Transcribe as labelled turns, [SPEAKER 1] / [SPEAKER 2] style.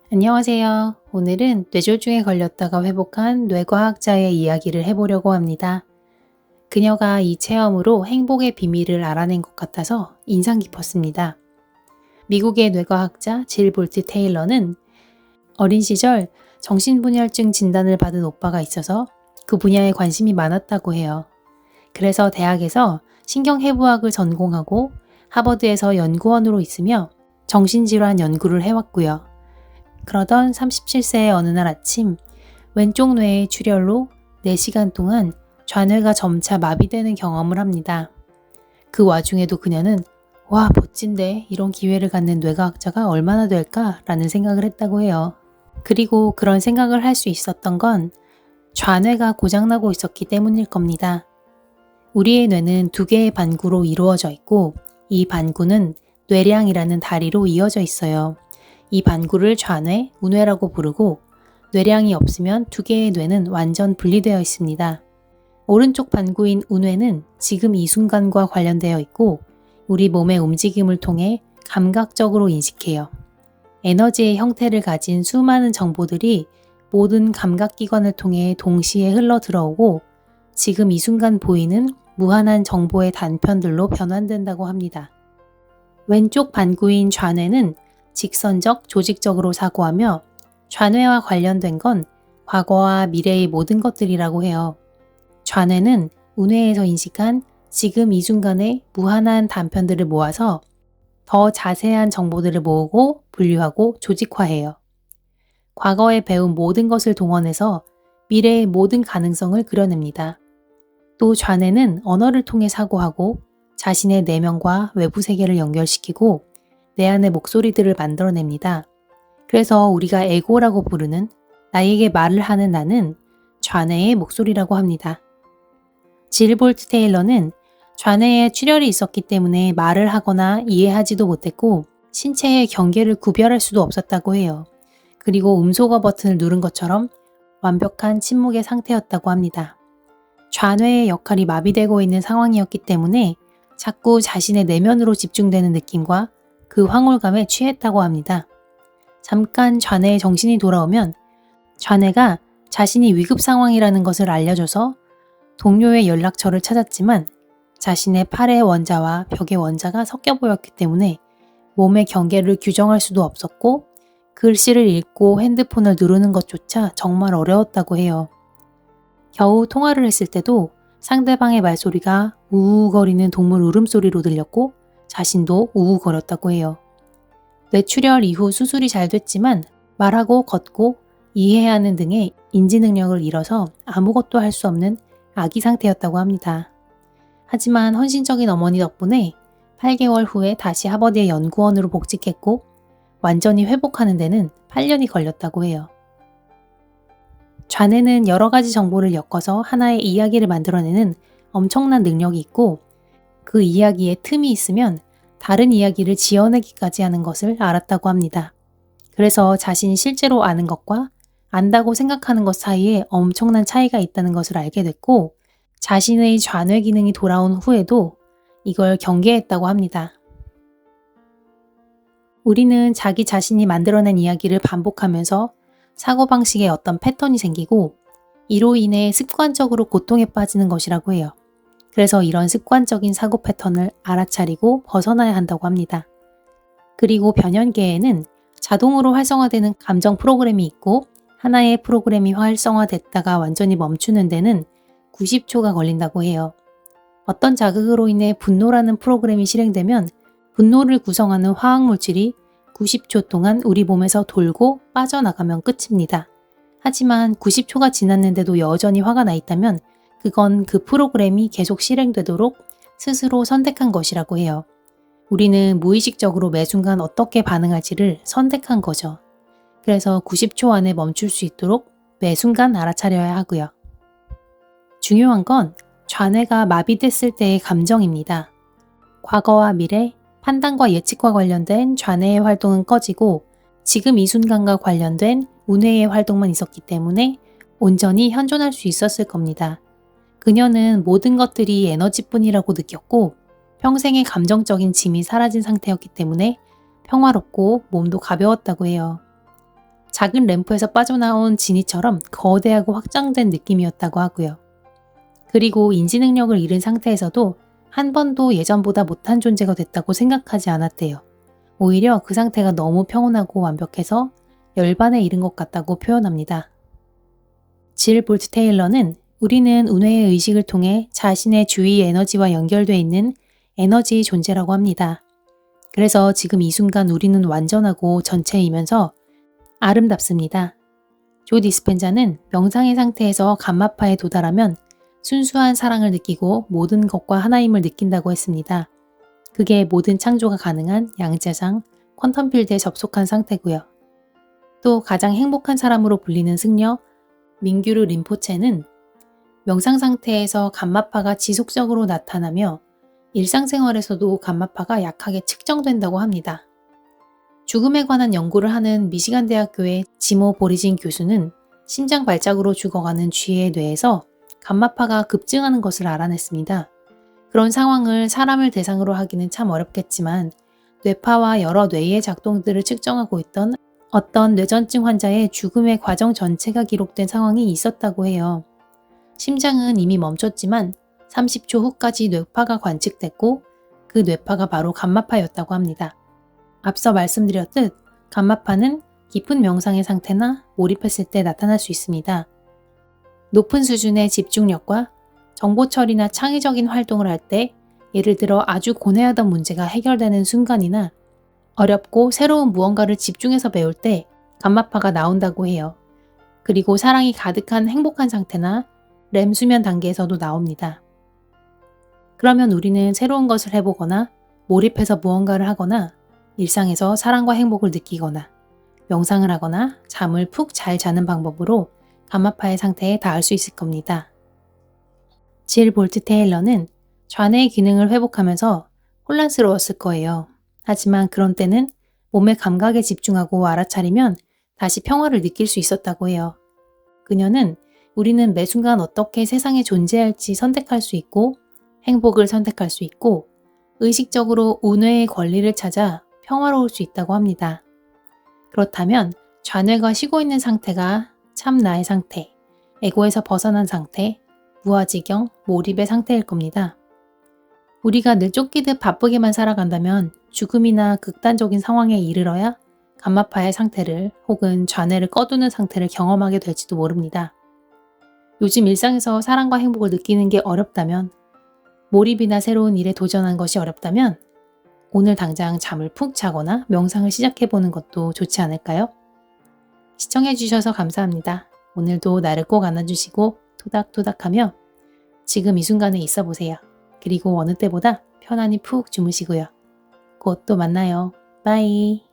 [SPEAKER 1] 안녕하세요. 오늘은 뇌졸중에 걸렸다가 회복한 뇌과학자의 이야기를 해보려고 합니다. 그녀가 이 체험으로 행복의 비밀을 알아낸 것 같아서 인상 깊었습니다. 미국의 뇌과학자 질 볼트 테일러는 어린 시절 정신분열증 진단을 받은 오빠가 있어서 그 분야에 관심이 많았다고 해요. 그래서 대학에서 신경해부학을 전공하고 하버드에서 연구원으로 있으며 정신질환 연구를 해왔고요. 그러던 37세의 어느 날 아침 왼쪽 뇌의 출혈로 4시간 동안 좌뇌가 점차 마비되는 경험을 합니다. 그 와중에도 그녀는 와 멋진데 이런 기회를 갖는 뇌과학자가 얼마나 될까 라는 생각을 했다고 해요. 그리고 그런 생각을 할 수 있었던 건 좌뇌가 고장나고 있었기 때문일 겁니다. 우리의 뇌는 2개의 반구로 이루어져 있고 이 반구는 뇌량이라는 다리로 이어져 있어요. 이 반구를 좌뇌, 우뇌라고 부르고 뇌량이 없으면 2개의 뇌는 완전 분리되어 있습니다. 오른쪽 반구인 우뇌는 지금 이 순간과 관련되어 있고 우리 몸의 움직임을 통해 감각적으로 인식해요. 에너지의 형태를 가진 수많은 정보들이 모든 감각기관을 통해 동시에 흘러 들어오고 지금 이 순간 보이는 무한한 정보의 단편들로 변환된다고 합니다. 왼쪽 반구인 좌뇌는 직선적, 조직적으로 사고하며 좌뇌와 관련된 건 과거와 미래의 모든 것들이라고 해요. 좌뇌는 우뇌에서 인식한 지금 이 순간의 무한한 단편들을 모아서 더 자세한 정보들을 모으고 분류하고 조직화해요. 과거에 배운 모든 것을 동원해서 미래의 모든 가능성을 그려냅니다. 또 좌뇌는 언어를 통해 사고하고 자신의 내면과 외부 세계를 연결시키고 내 안의 목소리들을 만들어냅니다. 그래서 우리가 에고라고 부르는 나에게 말을 하는 나는 좌뇌의 목소리라고 합니다. 질 볼트 테일러는 좌뇌에 출혈이 있었기 때문에 말을 하거나 이해하지도 못했고 신체의 경계를 구별할 수도 없었다고 해요. 그리고 음소거 버튼을 누른 것처럼 완벽한 침묵의 상태였다고 합니다. 좌뇌의 역할이 마비되고 있는 상황이었기 때문에 자꾸 자신의 내면으로 집중되는 느낌과 그 황홀감에 취했다고 합니다. 잠깐 좌뇌의 정신이 돌아오면 좌뇌가 자신이 위급 상황이라는 것을 알려줘서 동료의 연락처를 찾았지만 자신의 팔의 원자와 벽의 원자가 섞여 보였기 때문에 몸의 경계를 규정할 수도 없었고 글씨를 읽고 핸드폰을 누르는 것조차 정말 어려웠다고 해요. 겨우 통화를 했을 때도 상대방의 말소리가 우우거리는 동물 울음소리로 들렸고 자신도 우우거렸다고 해요. 뇌출혈 이후 수술이 잘 됐지만 말하고 걷고 이해해야 하는 등의 인지 능력을 잃어서 아무것도 할 수 없는 아기 상태였다고 합니다. 하지만 헌신적인 어머니 덕분에 8개월 후에 다시 하버드의 연구원으로 복직했고 완전히 회복하는 데는 8년이 걸렸다고 해요. 좌뇌는 여러 가지 정보를 엮어서 하나의 이야기를 만들어내는 엄청난 능력이 있고 그 이야기에 틈이 있으면 다른 이야기를 지어내기까지 하는 것을 알았다고 합니다. 그래서 자신이 실제로 아는 것과 안다고 생각하는 것 사이에 엄청난 차이가 있다는 것을 알게 됐고 자신의 좌뇌 기능이 돌아온 후에도 이걸 경계했다고 합니다. 우리는 자기 자신이 만들어낸 이야기를 반복하면서 사고방식에 어떤 패턴이 생기고 이로 인해 습관적으로 고통에 빠지는 것이라고 해요. 그래서 이런 습관적인 사고 패턴을 알아차리고 벗어나야 한다고 합니다. 그리고 변연계에는 자동으로 활성화되는 감정 프로그램이 있고 하나의 프로그램이 활성화됐다가 완전히 멈추는 데는 90초가 걸린다고 해요. 어떤 자극으로 인해 분노라는 프로그램이 실행되면 분노를 구성하는 화학물질이 90초 동안 우리 몸에서 돌고 빠져나가면 끝입니다. 하지만 90초가 지났는데도 여전히 화가 나 있다면 그건 그 프로그램이 계속 실행되도록 스스로 선택한 것이라고 해요. 우리는 무의식적으로 매 순간 어떻게 반응할지를 선택한 거죠. 그래서 90초 안에 멈출 수 있도록 매 순간 알아차려야 하고요. 중요한 건 좌뇌가 마비됐을 때의 감정입니다. 과거와 미래, 판단과 예측과 관련된 좌뇌의 활동은 꺼지고 지금 이 순간과 관련된 우뇌의 활동만 있었기 때문에 온전히 현존할 수 있었을 겁니다. 그녀는 모든 것들이 에너지뿐이라고 느꼈고 평생의 감정적인 짐이 사라진 상태였기 때문에 평화롭고 몸도 가벼웠다고 해요. 작은 램프에서 빠져나온 지니처럼 거대하고 확장된 느낌이었다고 하고요. 그리고 인지 능력을 잃은 상태에서도 한 번도 예전보다 못한 존재가 됐다고 생각하지 않았대요. 오히려 그 상태가 너무 평온하고 완벽해서 열반에 이른 것 같다고 표현합니다. 질 볼트 테일러는 우리는 운회의 의식을 통해 자신의 주위 에너지와 연결되어 있는 에너지 존재라고 합니다. 그래서 지금 이 순간 우리는 완전하고 전체이면서 아름답습니다. 조 디스펜자는 명상의 상태에서 감마파에 도달하면 순수한 사랑을 느끼고 모든 것과 하나임을 느낀다고 했습니다. 그게 모든 창조가 가능한 양자장, 퀀텀 필드에 접속한 상태고요. 또 가장 행복한 사람으로 불리는 승려 민규르 림포체는 명상 상태에서 감마파가 지속적으로 나타나며 일상생활에서도 감마파가 약하게 측정된다고 합니다. 죽음에 관한 연구를 하는 미시간 대학교의 지모 보리진 교수는 심장 발작으로 죽어가는 쥐의 뇌에서 감마파가 급증하는 것을 알아냈습니다. 그런 상황을 사람을 대상으로 하기는 참 어렵겠지만 뇌파와 여러 뇌의 작동들을 측정하고 있던 어떤 뇌전증 환자의 죽음의 과정 전체가 기록된 상황이 있었다고 해요. 심장은 이미 멈췄지만 30초 후까지 뇌파가 관측됐고 그 뇌파가 바로 감마파였다고 합니다. 앞서 말씀드렸듯 감마파는 깊은 명상의 상태나 몰입했을 때 나타날 수 있습니다. 높은 수준의 집중력과 정보 처리나 창의적인 활동을 할 때 예를 들어 아주 고뇌하던 문제가 해결되는 순간이나 어렵고 새로운 무언가를 집중해서 배울 때 감마파가 나온다고 해요. 그리고 사랑이 가득한 행복한 상태나 렘 수면 단계에서도 나옵니다. 그러면 우리는 새로운 것을 해보거나 몰입해서 무언가를 하거나 일상에서 사랑과 행복을 느끼거나 명상을 하거나 잠을 푹 잘 자는 방법으로 감마파의 상태에 닿을 수 있을 겁니다. 질 볼트 테일러는 좌뇌의 기능을 회복하면서 혼란스러웠을 거예요. 하지만 그런 때는 몸의 감각에 집중하고 알아차리면 다시 평화를 느낄 수 있었다고 해요. 그녀는 우리는 매 순간 어떻게 세상에 존재할지 선택할 수 있고 행복을 선택할 수 있고 의식적으로 운회의 권리를 찾아 평화로울 수 있다고 합니다. 그렇다면 좌뇌가 쉬고 있는 상태가 참 나의 상태, 에고에서 벗어난 상태, 무아지경, 몰입의 상태일 겁니다. 우리가 늘 쫓기듯 바쁘게만 살아간다면 죽음이나 극단적인 상황에 이르러야 감마파의 상태를 혹은 좌뇌를 꺼두는 상태를 경험하게 될지도 모릅니다. 요즘 일상에서 사랑과 행복을 느끼는 게 어렵다면, 몰입이나 새로운 일에 도전한 것이 어렵다면 오늘 당장 잠을 푹 자거나 명상을 시작해보는 것도 좋지 않을까요? 시청해주셔서 감사합니다. 오늘도 나를 꼭 안아주시고 토닥토닥하며 지금 이 순간에 있어 보세요. 그리고 어느 때보다 편안히 푹 주무시고요. 곧 또 만나요. 바이.